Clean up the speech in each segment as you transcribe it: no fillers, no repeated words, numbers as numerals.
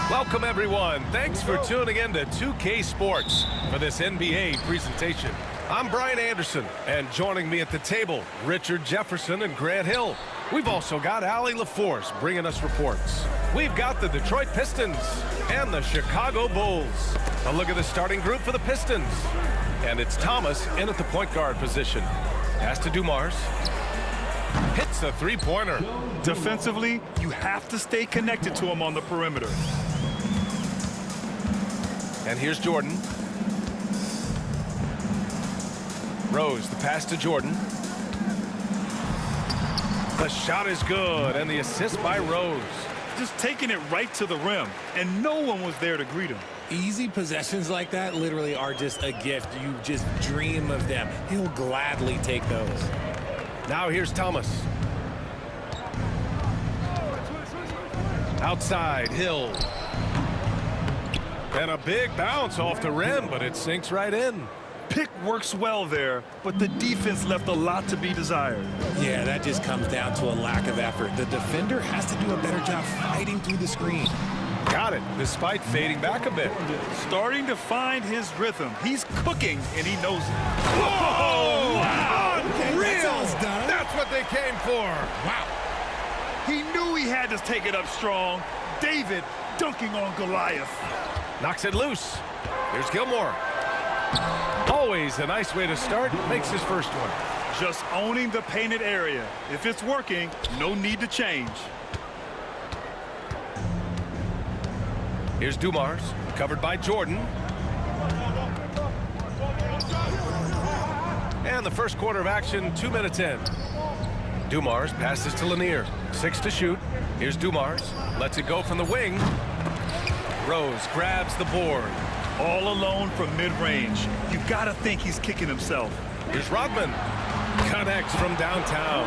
Welcome, everyone. Thanks for tuning in to 2K Sports for this NBA presentation. I'm Brian Anderson, and joining me at the table, Richard Jefferson and Grant Hill. We've also got Allie LaForce bringing us reports. We've got the Detroit Pistons and the Chicago Bulls. A look at the starting group for the Pistons. And it's Thomas in at the point guard position. Pass to Dumars. Hits a three-pointer. Defensively, you have to stay connected to him on the perimeter. And here's Jordan. Rose, the pass to Jordan. The shot is good, and the assist by Rose. Just taking it right to the rim, and no one was there to greet him. Easy possessions like that literally are just a gift. You just dream of them. He'll gladly take those. Now here's Thomas. Outside, Hill. And a big bounce off the rim, but it sinks right in. Pick works well there, but the defense left a lot to be desired. Yeah, that just comes down to a lack of effort. The defender has to do a better job fighting through the screen. Got it, despite fading back a bit. Starting to find his rhythm. He's cooking, and he knows it. Whoa! Wow! Unreal! That's what they came for. Wow. He knew he had to take it up strong. David dunking on Goliath. Knocks it loose. Here's Gilmore. Always a nice way to start. Makes his first one. Just owning the painted area. If it's working, no need to change. Here's Dumars, covered by Jordan. And the first quarter of action, 2 minutes in. Dumars passes to Lanier. 6 to shoot. Here's Dumars. Lets it go from the wing. Rose grabs the board. All alone from mid-range. You gotta think he's kicking himself. Here's Rodman. Connects from downtown.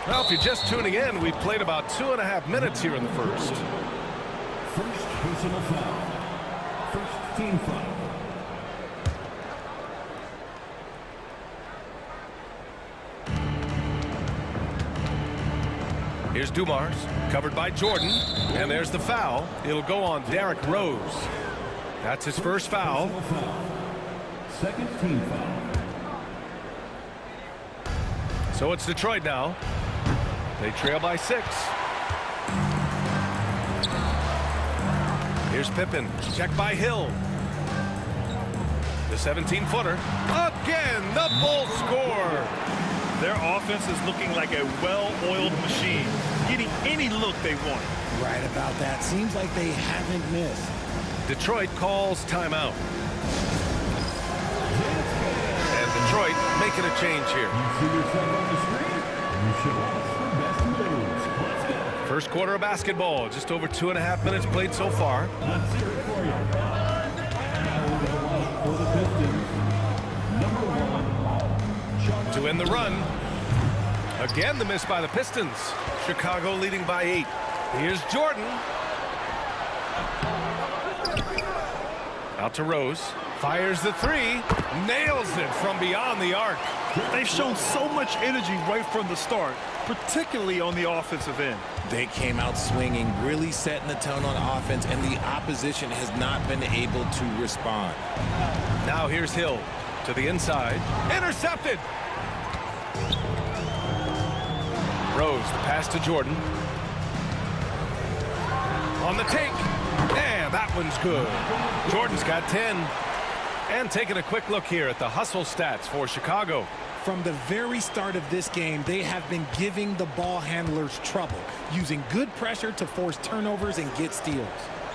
Well, if you're just tuning in, we've played about 2.5 minutes here in the first. First personal foul. First team foul. Here's Dumars, covered by Jordan, and there's the foul. It'll go on Derrick Rose. That's his first foul. Second team foul. So it's Detroit now. They trail by 6. Here's Pippen, checked by Hill. The 17-footer. Again, the Bulls score. Their offense is looking like a well-oiled machine, getting any look they want. Right about that. Seems like they haven't missed. Detroit calls timeout. And Detroit making a change here. You see yourself on the screen. You show us the best moves. Let's go. First quarter of basketball. Just over 2.5 minutes played so far. Let's hear it for you. Now we're going to line for the Pistons. Number 1. To end the run. Again, the miss by the Pistons. Chicago leading by 8. Here's Jordan. Out to Rose. Fires the 3. Nails it from beyond the arc. They've shown so much energy right from the start, particularly on the offensive end. They came out swinging, really setting the tone on offense, and the opposition has not been able to respond. Now here's Hill to the inside. Intercepted. Rose, the pass to Jordan. On the take. And that one's good. Jordan's got 10. And taking a quick look here at the hustle stats for Chicago. From the very start of this game, they have been giving the ball handlers trouble, using good pressure to force turnovers and get steals.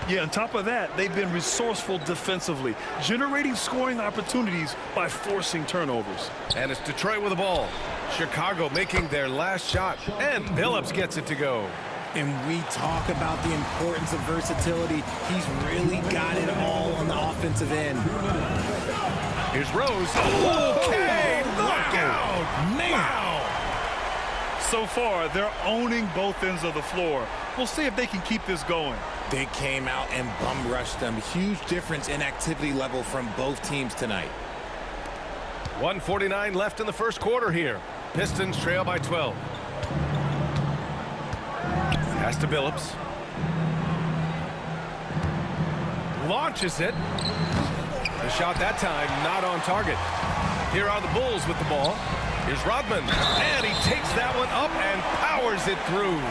Yeah, on top of that, they've been resourceful defensively, generating scoring opportunities by forcing turnovers. And it's Detroit with the ball. Chicago making their last shot. And Billups gets it to go. And we talk about the importance of versatility. He's really got it all on the offensive end. Here's Rose. Okay, look out! Man! So far, they're owning both ends of the floor. We'll see if they can keep this going. They came out and bum rushed them. Huge difference in activity level from both teams tonight. 1:49 left in the first quarter here. Pistons trail by 12. Pass to Billups. Launches it. The shot that time not on target. Here are the Bulls with the ball. Here's Rodman, and he takes that one up and powers it through.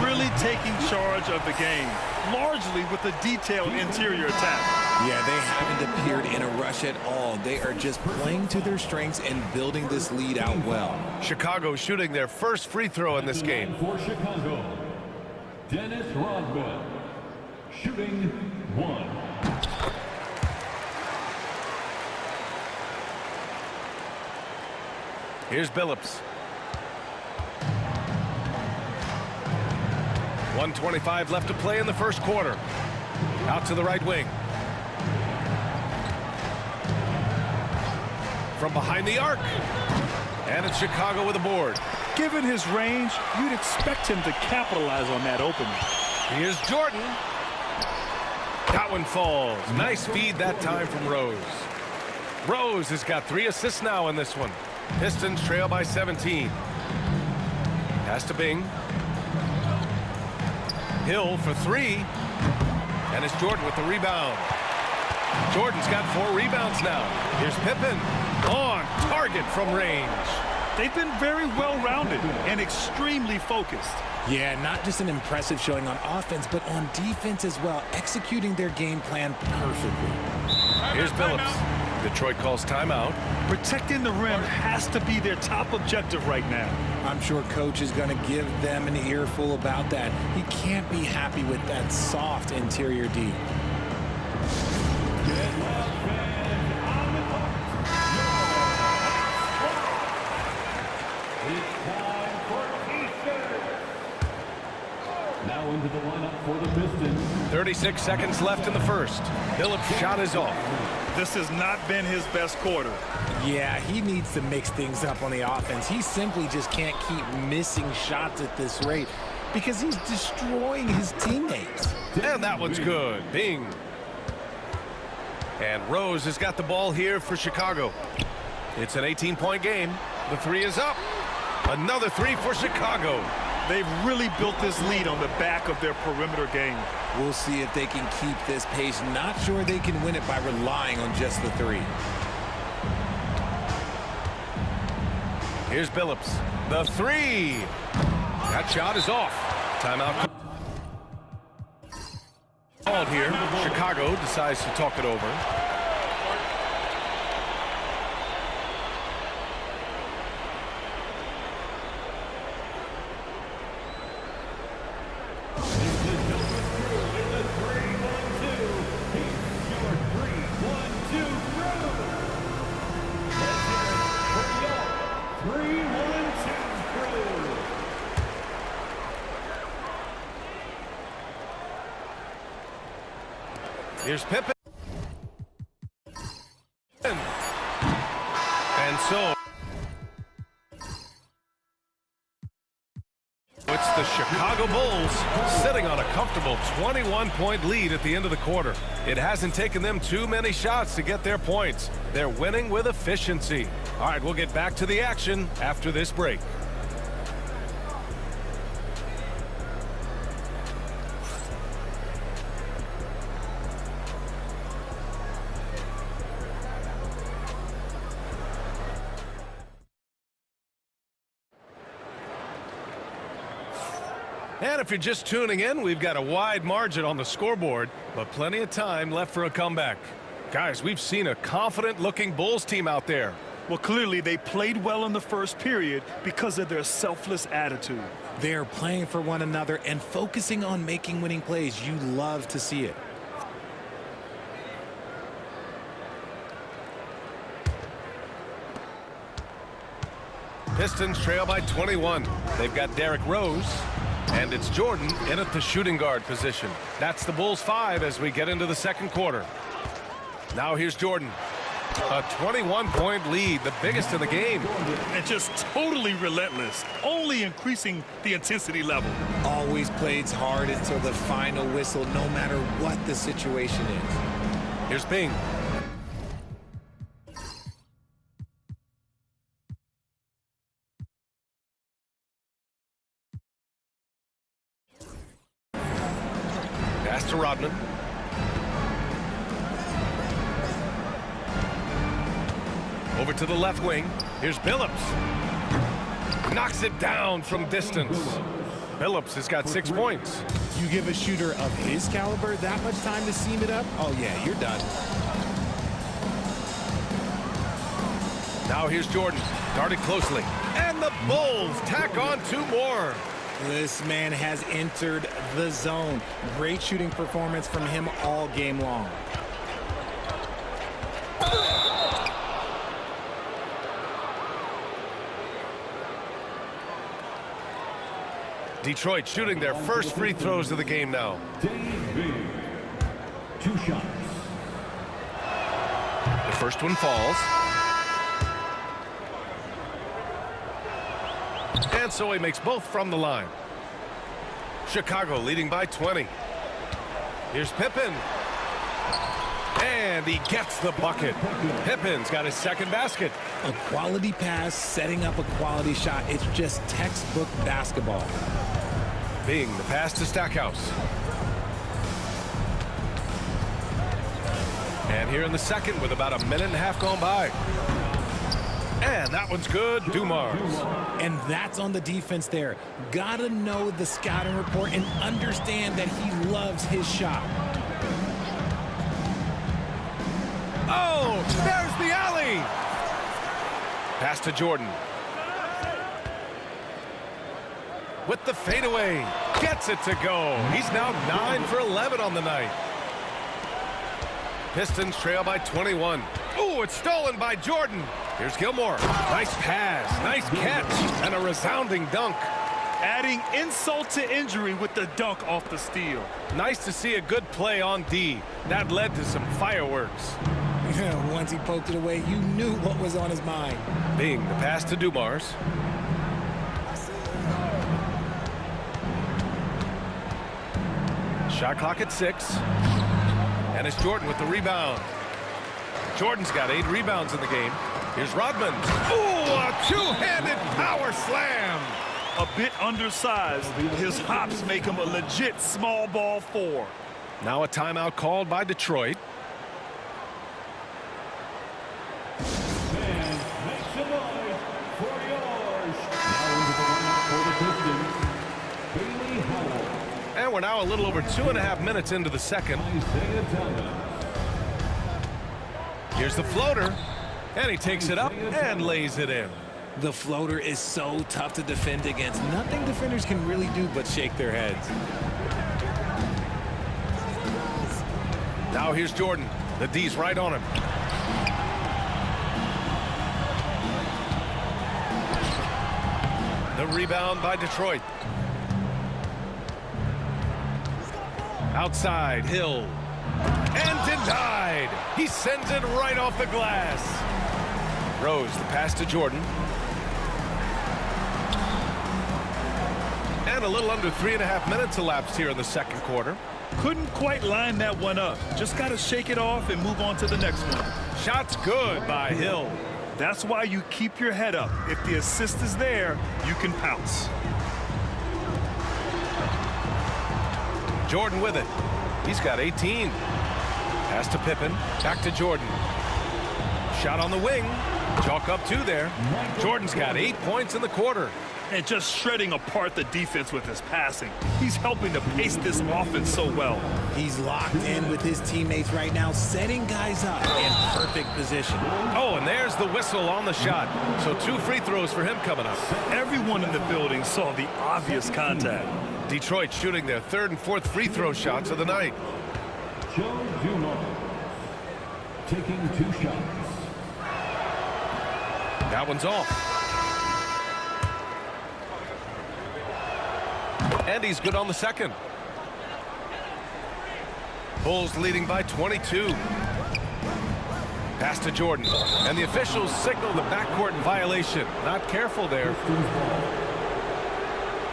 Really taking charge of the game, largely with a detailed interior attack. Yeah, they haven't appeared in a rush at all. They are just playing to their strengths and building this lead out well. Chicago shooting their first free throw in this game. For Chicago, Dennis Rodman, shooting 1. Here's Billups. 1:25 left to play in the first quarter. Out to the right wing. From behind the arc. And it's Chicago with a board. Given his range, you'd expect him to capitalize on that opening. Here's Jordan. That one falls. Nice feed that time from Rose. Rose has got 3 assists now in this one. Pistons trail by 17. Pass to Bing. Hill for 3. And it's Jordan with the rebound. Jordan's got 4 rebounds now. Here's Pippen. On target from range. They've been very well-rounded and extremely focused. Yeah, not just an impressive showing on offense, but on defense as well, executing their game plan perfectly. Here's Billups. Detroit calls timeout. Protecting the rim has to be their top objective right now. I'm sure coach is going to give them an earful about that. He can't be happy with that soft interior D. Now into the lineup for the Pistons. 36 seconds left in the first. Billups' shot is off. This has not been his best quarter. Yeah, he needs to mix things up on the offense. He simply just can't keep missing shots at this rate because he's destroying his teammates. And that one's good. Bing. And Rose has got the ball here for Chicago. It's an 18-point game. The 3 is up. Another 3 for Chicago. They've really built this lead on the back of their perimeter game. We'll see if they can keep this pace. Not sure they can win it by relying on just the 3. Here's Billups. The 3. That shot is off. Timeout called here. Chicago decides to talk it over. Here's Pippen. And so it's the Chicago Bulls sitting on a comfortable 21-point lead at the end of the quarter. It hasn't taken them too many shots to get their points. They're winning with efficiency. All right, we'll get back to the action after this break. And if you're just tuning in, we've got a wide margin on the scoreboard, but plenty of time left for a comeback. Guys, we've seen a confident-looking Bulls team out there. Well, clearly they played well in the first period because of their selfless attitude. They're playing for one another and focusing on making winning plays. You love to see it. Pistons trail by 21. They've got Derrick Rose. And it's Jordan in at the shooting guard position. That's the Bulls 5 as we get into the second quarter. Now here's Jordan. A 21-point lead, the biggest in the game. And just totally relentless, only increasing the intensity level. Always plays hard until the final whistle, no matter what the situation is. Here's Bing. to Rodman. Over to the left wing. Here's Billups. Knocks it down from distance. Billups has got 6 points. You give a shooter of his caliber that much time to seam it up? Oh, yeah, you're done. Now here's Jordan, guarded closely. And the Bulls tack on 2 more. This man has entered the zone. Great shooting performance from him all game long. Detroit shooting their first free throws of the game now. Dave, 2 shots. The first one falls. And so he makes both from the line. Chicago leading by 20. Here's Pippen. And he gets the bucket. Pippen's got his second basket. A quality pass, setting up a quality shot. It's just textbook basketball. Being the pass to Stackhouse. And here in the second with about a minute and a half gone by. And that one's good. Dumars. And that's on the defense there. Gotta know the scouting report and understand that he loves his shot. Oh, there's the alley. Pass to Jordan. With the fadeaway. Gets it to go. He's now 9 for 11 on the night. Pistons trail by 21. Ooh, it's stolen by Jordan. Here's Gilmore. Nice pass, nice catch, and a resounding dunk. Adding insult to injury with the dunk off the steal. Nice to see a good play on D. That led to some fireworks. Once he poked it away, you knew what was on his mind. Being the pass to Dumars. Shot clock at 6. And it's Jordan with the rebound. Jordan's got 8 rebounds in the game. Here's Rodman. Ooh, a two-handed power slam. A bit undersized. His hops make him a legit small ball 4. Now a timeout called by Detroit. And make some noise for yours. Now into the lineup for the Pistons, Bailey Howell. And we're now a little over 2.5 minutes into the second. Isaiah Thomas. Here's the floater. And he takes it up and lays it in. The floater is so tough to defend against. Nothing defenders can really do but shake their heads. Now here's Jordan. The D's right on him. The rebound by Detroit. Outside, Hill. And denied. He sends it right off the glass. Rose, the pass to Jordan. And a little under 3.5 minutes elapsed here in the second quarter. Couldn't quite line that one up. Just got to shake it off and move on to the next one. Shot's good by Hill. That's why you keep your head up. If the assist is there, you can pounce. Jordan with it. He's got 18. Pass to Pippen. Back to Jordan. Shot on the wing. Chalk up 2 there. Jordan's got 8 points in the quarter. And just shredding apart the defense with his passing. He's helping to pace this offense so well. He's locked in with his teammates right now, setting guys up in perfect position. Oh, and there's the whistle on the shot. So 2 free throws for him coming up. Everyone in the building saw the obvious contact. Detroit shooting their 3rd and 4th free throw shots of the night. Joe Dumars taking 2 shots. That one's off. And he's good on the second. Bulls leading by 22. Pass to Jordan. And the officials signal the backcourt violation. Not careful there.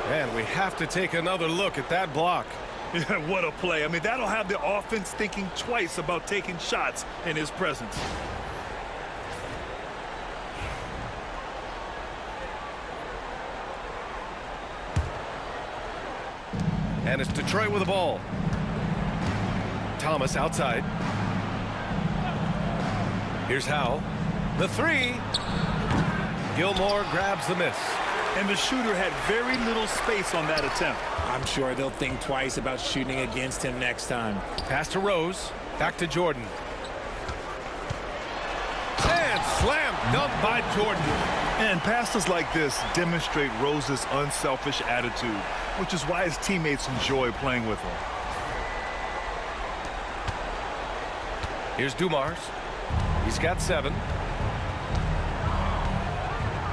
And we have to take another look at that block. Yeah, what a play. I mean, that'll have the offense thinking twice about taking shots in his presence. And it's Detroit with the ball. Thomas outside. Here's Howell. The three. Gilmore grabs the miss. And the shooter had very little space on that attempt. I'm sure they'll think twice about shooting against him next time. Pass to Rose. Back to Jordan. And slam dunk by Jordan. And passes like this demonstrate Rose's unselfish attitude, which is why his teammates enjoy playing with him. Here's Dumars. He's got 7.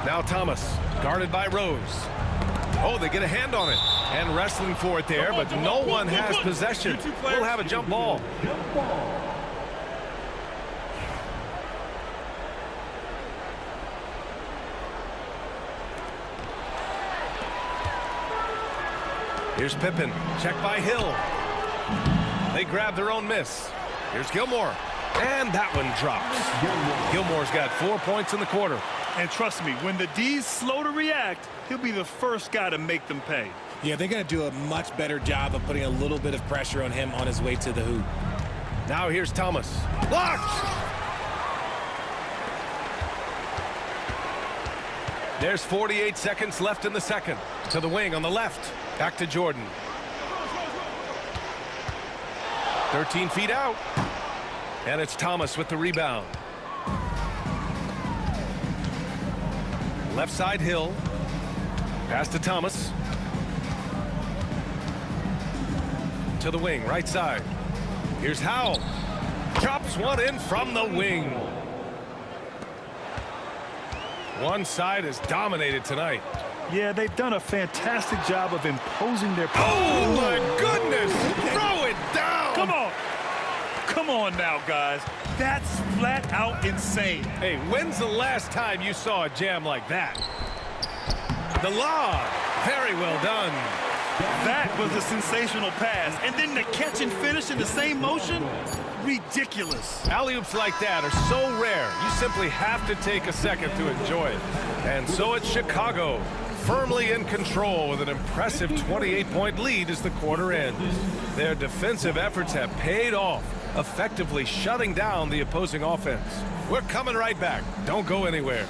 Now Thomas, guarded by Rose. Oh, they get a hand on it. And wrestling for it there, but no one has possession. We'll have a jump ball. Here's Pippen. Check by Hill. They grab their own miss. Here's Gilmore. And that one drops. Gilmore's got 4 points in the quarter. And trust me, when the D's slow to react, he'll be the first guy to make them pay. Yeah, they're going to do a much better job of putting a little bit of pressure on him on his way to the hoop. Now here's Thomas. Blocked! There's 48 seconds left in the second. To the wing on the left. Back to Jordan. 13 feet out. And it's Thomas with the rebound. Left side Hill. Pass to Thomas. To the wing, right side. Here's Howell. Chops one in from the wing. One side is dominated tonight. Yeah, they've done a fantastic job of imposing their... Oh, my goodness! Throw it down! Come on! Come on now, guys. That's flat out insane. Hey, when's the last time you saw a jam like that? The lob. Very well done. That was a sensational pass. And then the catch and finish in the same motion? Ridiculous. Alley-oops like that are so rare, you simply have to take a second to enjoy it. And so it's Chicago, firmly in control with an impressive 28-point lead as the quarter ends. Their defensive efforts have paid off, effectively shutting down the opposing offense. We're coming right back. Don't go anywhere.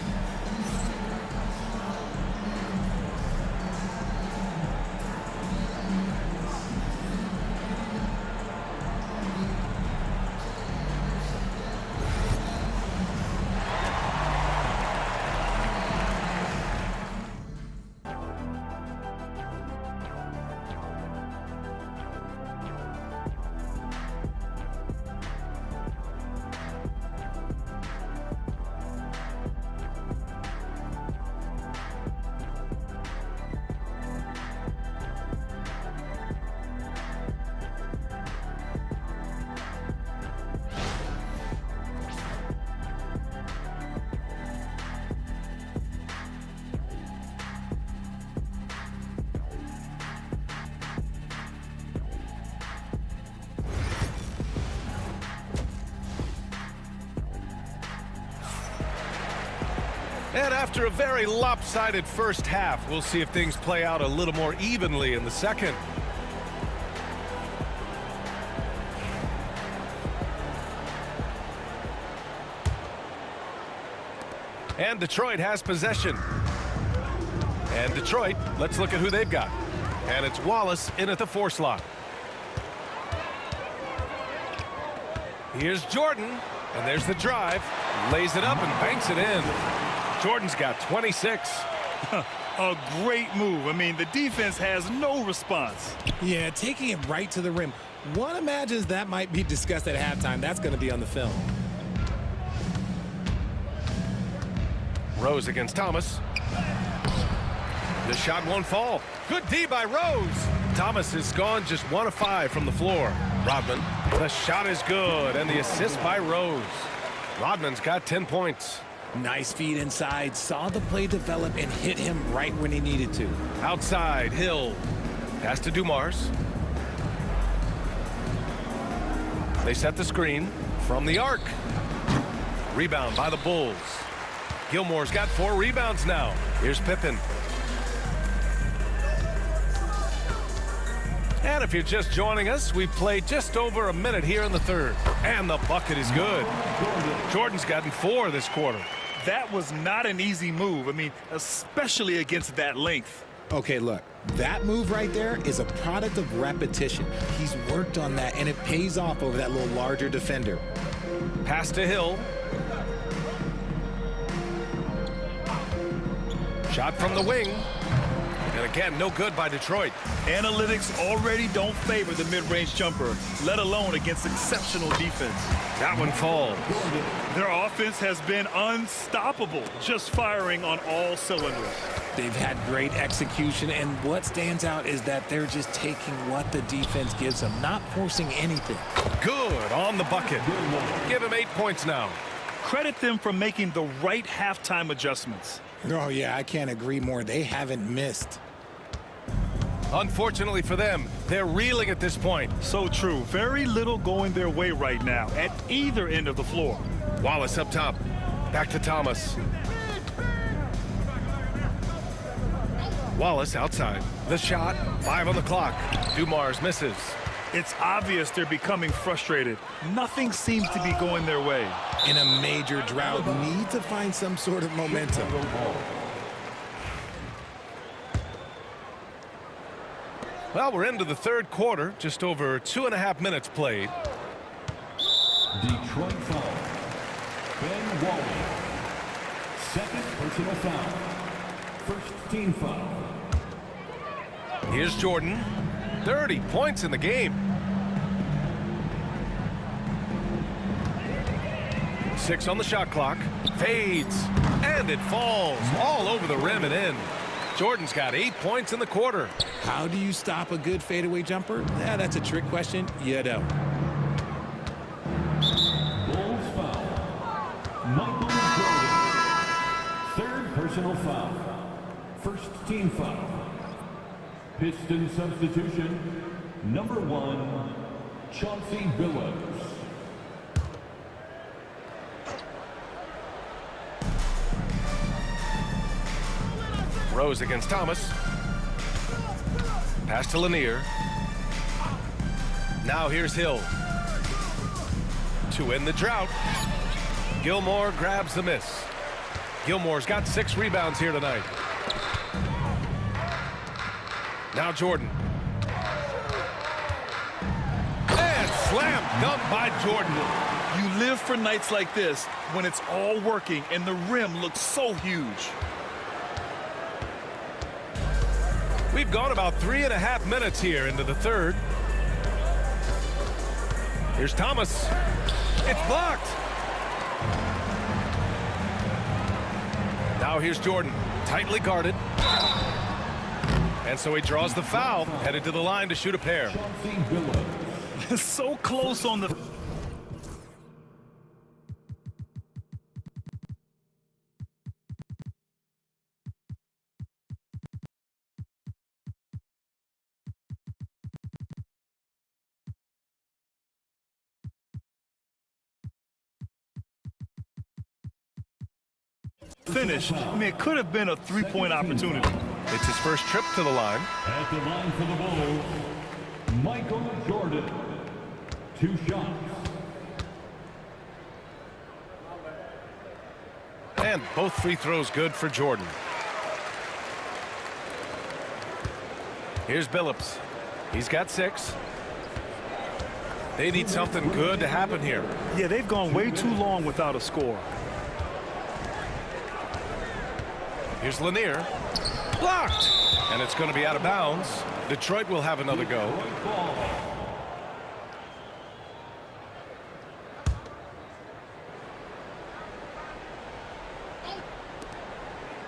And after a very lopsided first half, we'll see if things play out a little more evenly in the second. And Detroit has possession. And Detroit, let's look at who they've got. And it's Wallace in at the 4 slot. Here's Jordan, and there's the drive. Lays it up and banks it in. Jordan's got 26. A great move. I mean, the defense has no response. Yeah, taking it right to the rim. One imagines that might be discussed at halftime. That's going to be on the film. Rose against Thomas. The shot won't fall. Good D by Rose. Thomas has gone just 1 of 5 from the floor. Rodman. The shot is good, and the assist by Rose. Rodman's got 10 points. Nice feed inside. Saw the play develop and hit him right when he needed to. Outside, Hill. Pass to Dumars. They set the screen from the arc. Rebound by the Bulls. Gilmore's got 4 rebounds now. Here's Pippen. And if you're just joining us, we've played just over a minute here in the third. And the bucket is good. Jordan's gotten 4 this quarter. That was not an easy move. I mean, especially against that length. Okay, look, that move right there is a product of repetition. He's worked on that, and it pays off over that little larger defender. Pass to Hill. Shot from the wing. And again, no good by Detroit. Analytics already don't favor the mid-range jumper, let alone against exceptional defense. That one falls. Their offense has been unstoppable, just firing on all cylinders. They've had great execution, and what stands out is that they're just taking what the defense gives them, not forcing anything. Good on the bucket. Give him 8 points now. Credit them for making the right halftime adjustments. Oh, yeah, I can't agree more. They haven't missed. Unfortunately for them, they're reeling at this point. So true. Very little going their way right now at either end of the floor. Wallace up top. Back to Thomas. Wallace outside. The shot. 5 on the clock. Dumars misses. It's obvious they're becoming frustrated. Nothing seems to be going their way. In a major drought, need to find some sort of momentum. Well, we're into the third quarter. Just over 2.5 minutes played. Detroit foul. Ben Wally. Second personal foul. First team foul. Here's Jordan. 30 points in the game. 6 on the shot clock. Fades. And it falls all over the rim and in. Jordan's got 8 points in the quarter. How do you stop a good fadeaway jumper? Yeah, that's a trick question. You don't. Bulls foul. Michael Jordan. Third personal foul. First team foul. Pistons substitution. Number 1, Chauncey Billups. Rose against Thomas. Pass to Lanier. Now here's Hill. To end the drought. Gilmore grabs the miss. Gilmore's got 6 rebounds here tonight. Now Jordan. And slam dunk by Jordan. You live for nights like this when it's all working and the rim looks so huge. We've gone about 3.5 minutes here into the third. Here's Thomas. It's blocked. Now here's Jordan, tightly guarded. And so he draws the foul, headed to the line to shoot a pair. Chauncey Billups. So close on the... finish. I mean, it could have been a 3-point opportunity. It's his first trip to the line. At the line for the Bulls, Michael Jordan. 2 shots. And both free throws good for Jordan. Here's Billups. He's got 6. They need something good to happen here. Yeah, they've gone way too long without a score. Here's Lanier. Blocked. And it's going to be out of bounds. Detroit will have another go.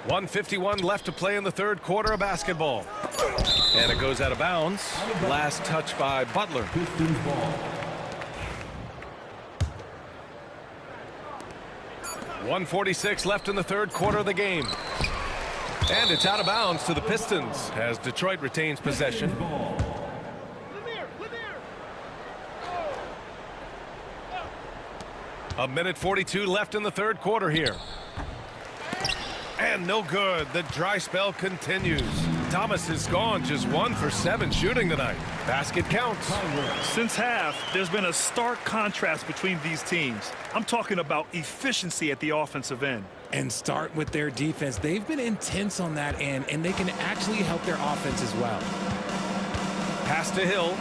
1:51 left to play in the third quarter of basketball. And it goes out of bounds. Last touch by Butler. Pistons ball. 1:46 left in the third quarter of the game. And it's out of bounds to the Pistons as Detroit retains possession. A minute 42 left in the third quarter here. And no good. The dry spell continues. Thomas is gone, just 1 for 7 shooting tonight. Basket counts. Since half, there's been a stark contrast between these teams. I'm talking about efficiency at the offensive end. And start with their defense. They've been intense on that end, and they can actually help their offense as well. Pass to Hill.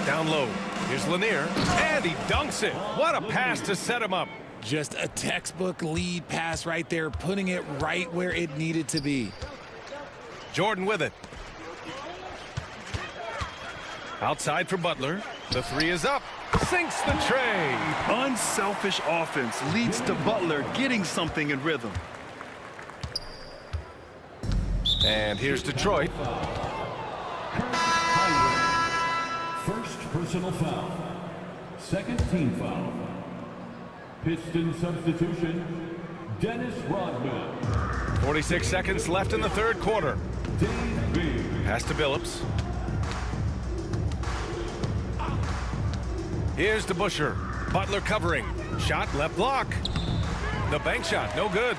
Down low. Here's Lanier. And he dunks it. What a pass to set him up. Just a textbook lead pass right there, putting it right where it needed to be. Jordan with it. Outside for Butler. The 3 is up. Sinks the tray. Unselfish offense leads to Butler getting something in rhythm. And here's Detroit. First personal foul. Second team foul. Pistons substitution, Dennis Rodman. 46 seconds left in the third quarter. Dave B. Pass to Billups. Here's to Busher. Butler covering. Shot left block. The bank shot, no good.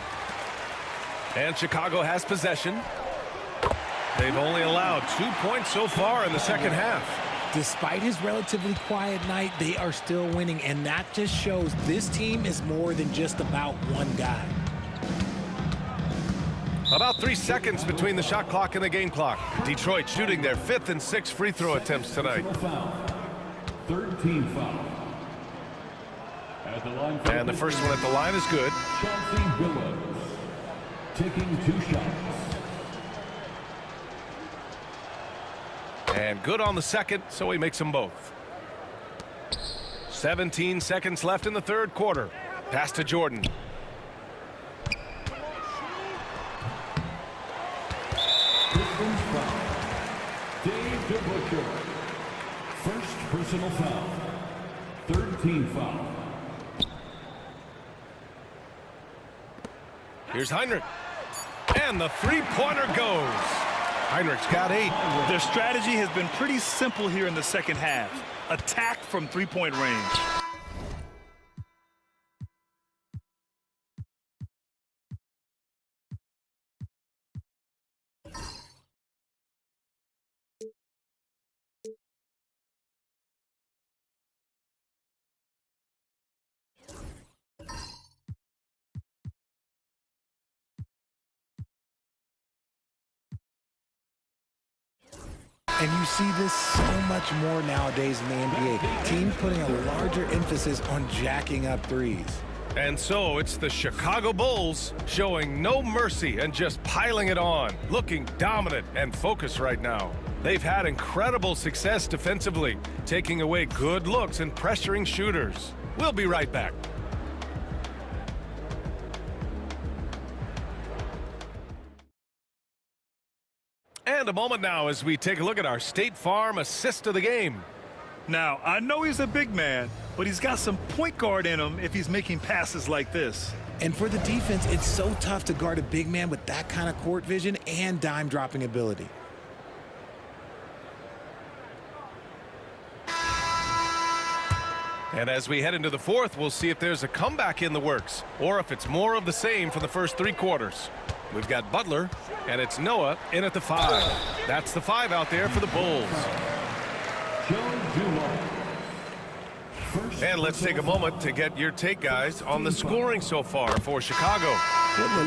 And Chicago has possession. They've only allowed 2 points so far in the second half. Despite his relatively quiet night, they are still winning, and that just shows this team is more than just about one guy. About 3 seconds between the shot clock and the game clock. Detroit shooting their 5th and 6th free throw attempts tonight. Third team foul. At the line And the first one at the line is good. Chauncey Billups taking 2 shots. And good on the second, so he makes them both. 17 seconds left in the third quarter. Pass to Jordan. Pistons foul. Dave DeBusschere. First personal foul. Third team foul. Here's Heinrich. And the three-pointer goes. Heinrich's got 8. Their strategy has been pretty simple here in the second half. Attack from three-point range. And you see this so much more nowadays in the NBA. Teams putting a larger emphasis on jacking up threes. And so it's the Chicago Bulls showing no mercy and just piling it on, looking dominant and focused right now. They've had incredible success defensively, taking away good looks and pressuring shooters. We'll be right back. And a moment now as we take a look at our State Farm assist of the game. Now, I know he's a big man, but he's got some point guard in him if he's making passes like this. And for the defense, it's so tough to guard a big man with that kind of court vision and dime dropping ability. And as we head into the fourth, we'll see if there's a comeback in the works or if it's more of the same for the first 3 quarters. We've got Butler, and it's Noah in at the 5. That's the 5 out there for the Bulls. And let's take a moment to get your take, guys, on the scoring so far for Chicago.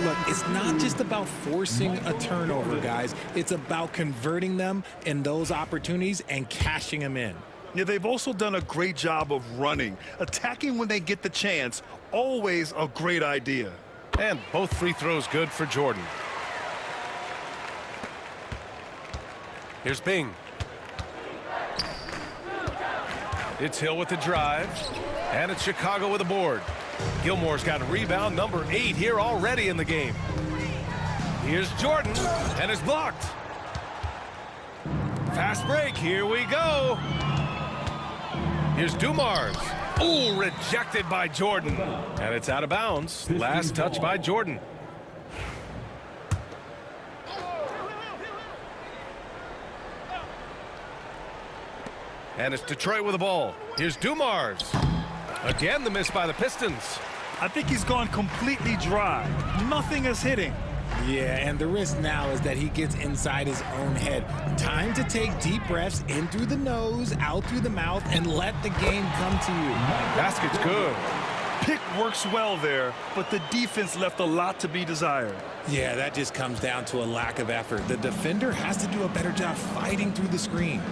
Look, it's not just about forcing a turnover, guys. It's about converting them in those opportunities and cashing them in. Yeah, they've also done a great job of running. Attacking when they get the chance, always a great idea. And both free throws good for Jordan. Here's Bing. It's Hill with the drive. And it's Chicago with a board. Gilmore's got rebound number 8 here already in the game. Here's Jordan, and it's blocked. Fast break, here we go. Here's Dumars. Ooh, rejected by Jordan. And it's out of bounds. Last touch by Jordan. And it's Detroit with the ball. Here's Dumars. Again, the miss by the Pistons. I think he's gone completely dry. Nothing is hitting. Yeah, and the risk now is that he gets inside his own head. Time to take deep breaths in through the nose, out through the mouth, and let the game come to you. Basket's good. Pick works well there, but the defense left a lot to be desired. Yeah, that just comes down to a lack of effort. The defender has to do a better job fighting through the screen.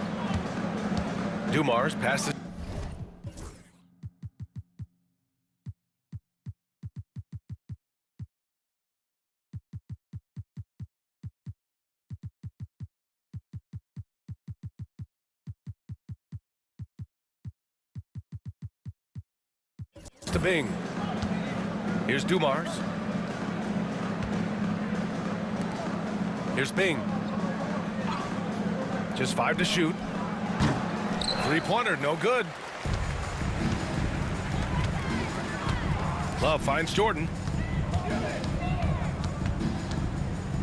Dumars passes. To Bing. Here's Dumars. Here's Bing. Just 5 to shoot. Three-pointer, no good. Love finds Jordan.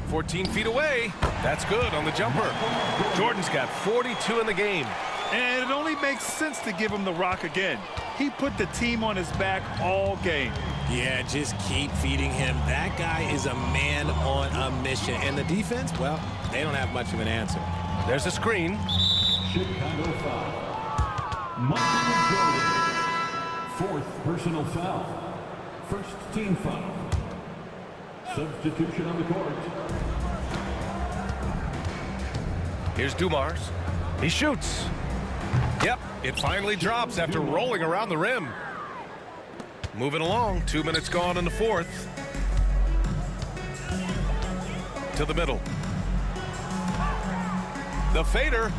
14 feet away. That's good on the jumper. Jordan's got 42 in the game. And it only makes sense to give him the rock again. He put the team on his back all game. Yeah, just keep feeding him. That guy is a man on a mission. And the defense, well, they don't have much of an answer. There's a screen. Chicago foul. Michael Jordan. Fourth personal foul. First team foul. Substitution on the court. Here's Dumars. He shoots. Yep, it finally drops after rolling around the rim. Moving along, 2 minutes gone in the fourth. To the middle. The fader.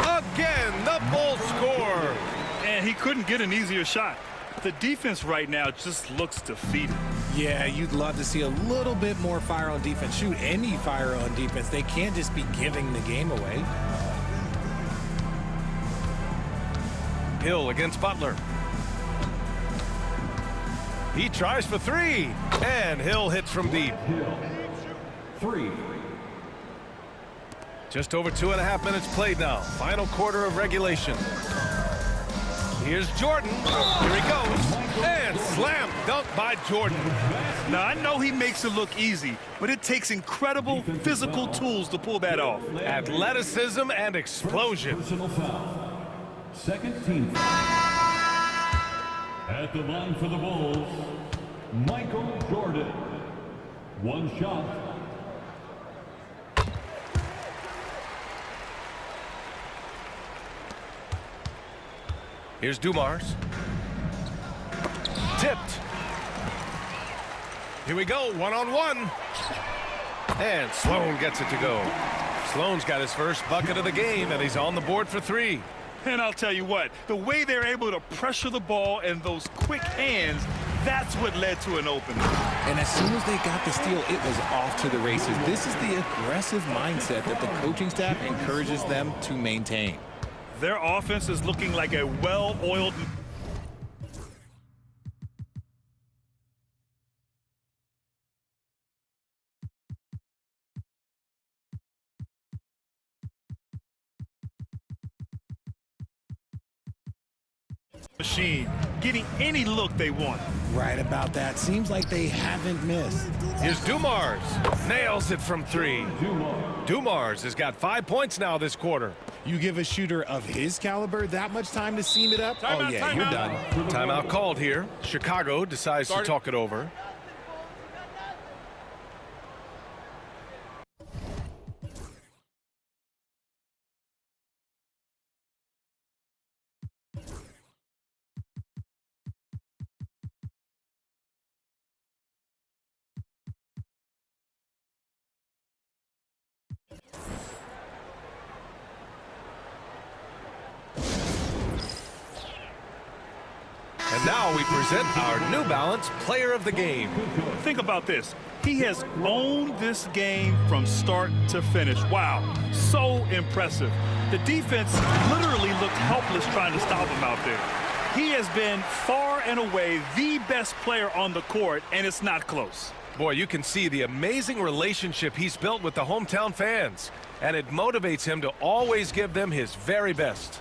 Again, the Bulls score. And he couldn't get an easier shot. The defense right now just looks defeated. Yeah, you'd love to see a little bit more fire on defense. Shoot, any fire on defense. They can't just be giving the game away. Hill against Butler. He tries for three, and Hill hits from deep. Hill. 3. Just over 2.5 minutes played now. Final quarter of regulation. Here's Jordan. Here he goes. And slam dunk by Jordan. Now, I know he makes it look easy, but it takes incredible physical tools to pull that off. Athleticism and explosion. Personal foul. Second team foul. At the line for the Bulls, Michael Jordan. One shot. Here's Dumars. Tipped. Here we go, one-on-one. And Sloan gets it to go. Sloan's got his first bucket of the game, and he's on the board for three. And I'll tell you what, the way they're able to pressure the ball and those quick hands, that's what led to an opening. And as soon as they got the steal, it was off to the races. This is the aggressive mindset that the coaching staff encourages them to maintain. Their offense is looking like a well-oiled machine, getting any look they want. Right about that. Seems like they haven't missed. Here's Dumars. Nails it from three. Dumars has got 5 points now this quarter. You give a shooter of his caliber that much time to seam it up? Oh, yeah, you're done. Timeout called here. Chicago decides to talk it over. And now we present our New Balance Player of the Game. Think about this. He has owned this game from start to finish. Wow, so impressive. The defense literally looked helpless trying to stop him out there. He has been far and away the best player on the court, and it's not close. Boy, you can see the amazing relationship he's built with the hometown fans, and it motivates him to always give them his very best.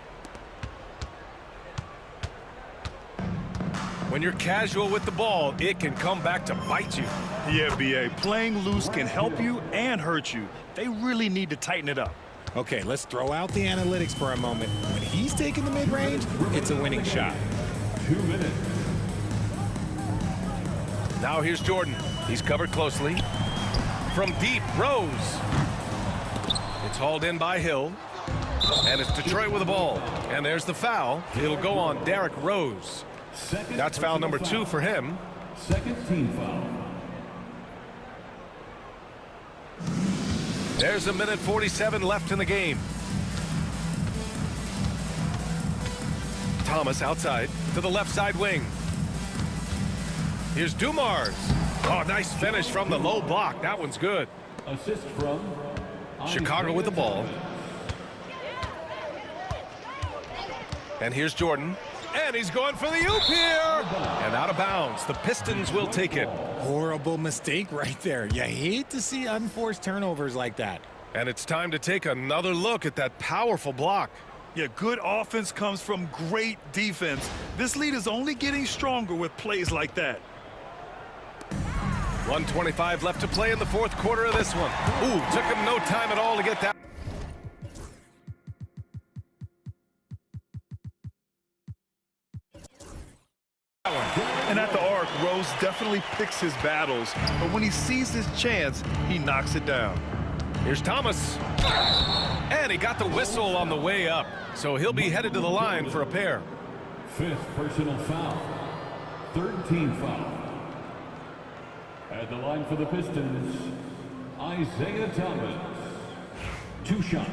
When you're casual with the ball, it can come back to bite you. Yeah, B.A., playing loose can help you and hurt you. They really need to tighten it up. Okay, let's throw out the analytics for a moment. When he's taking the mid-range, it's a winning shot. 2 minutes. Now here's Jordan. He's covered closely. From deep, Rose. It's hauled in by Hill. And it's Detroit with the ball. And there's the foul. It'll go on Derrick Rose. That's foul number 2 for him. Second team foul. There's a minute 47 left in the game. Thomas outside to the left side wing. Here's Dumars. Oh, nice finish from the low block. That one's good. Assist from Chicago with the ball. And here's Jordan. And he's going for the oop here. And out of bounds. The Pistons will take it. Horrible mistake right there. You hate to see unforced turnovers like that. And it's time to take another look at that powerful block. Yeah, good offense comes from great defense. This lead is only getting stronger with plays like that. 1:25 left to play in the fourth quarter of this one. Ooh, took him no time at all to get that. And at the arc, Rose definitely picks his battles, but when he sees his chance, he knocks it down. Here's Thomas. And he got the whistle on the way up, so he'll be headed to the line for a pair. 5th personal foul. 3rd team foul. At the line for the Pistons, Isaiah Thomas. 2 shots.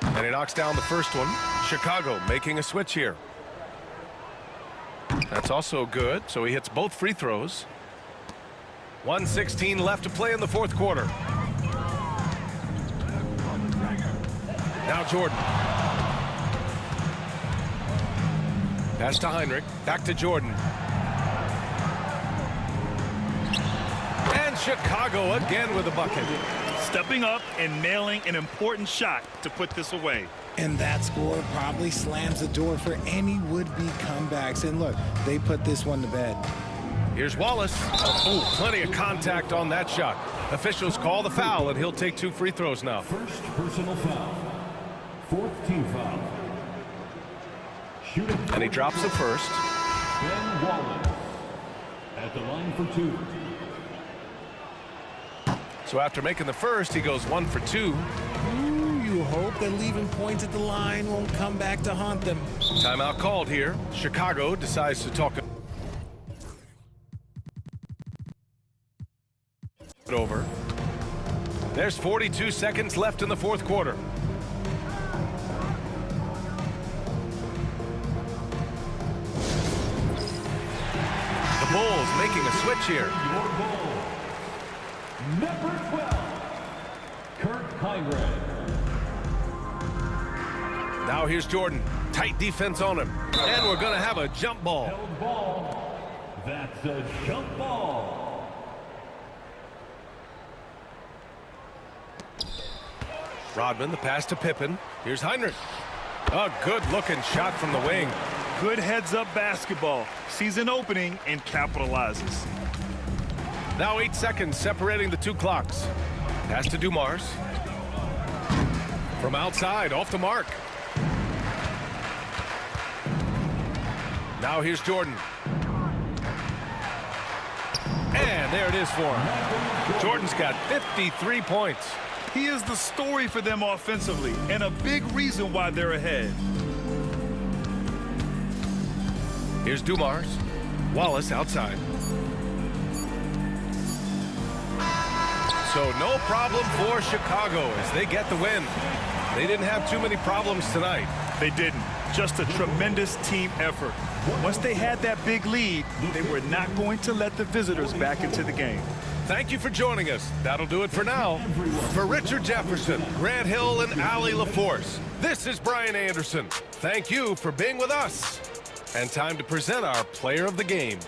And he knocks down the first one. Chicago making a switch here. That's also good, so he hits both free throws. 1:16 left to play in the fourth quarter. Now Jordan. Pass to Heinrich. Back to Jordan. And Chicago again with a bucket. Stepping up and nailing an important shot to put this away. And that score probably slams the door for any would-be comebacks. And look, they put this one to bed. Here's Wallace. Oh, plenty of contact on that shot. Officials call the foul, and he'll take 2 free throws now. 1st personal foul. 4th team foul. Shooting. And he drops the first. Ben Wallace at the line for 2. So after making the first, he goes 1 for 2. Ooh, you hope that leaving points at the line won't come back to haunt them. Timeout called here. Chicago decides to talk it over. There's 42 seconds left in the fourth quarter. The Bulls making a switch here. Your ball. Number 12. Kurt Heinrich. Now here's Jordan. Tight defense on him. And we're going to have a jump ball. Held ball. That's a jump ball. Rodman, the pass to Pippen. Here's Heinrich. A good-looking shot from the wing. Good heads-up basketball. Sees an opening and capitalizes. Now 8 seconds separating the 2 clocks. Pass to Dumars. From outside, off the mark. Now here's Jordan. And there it is for him. Jordan's got 53 points. He is the story for them offensively and a big reason why they're ahead. Here's Dumars. Wallace outside. So no problem for Chicago as they get the win. They didn't have too many problems tonight. They didn't. Just a tremendous team effort. Once they had that big lead, they were not going to let the visitors back into the game. Thank you for joining us. That'll do it for now. For Richard Jefferson, Grant Hill, and Allie LaForce, this is Brian Anderson. Thank you for being with us. And time to present our player of the game.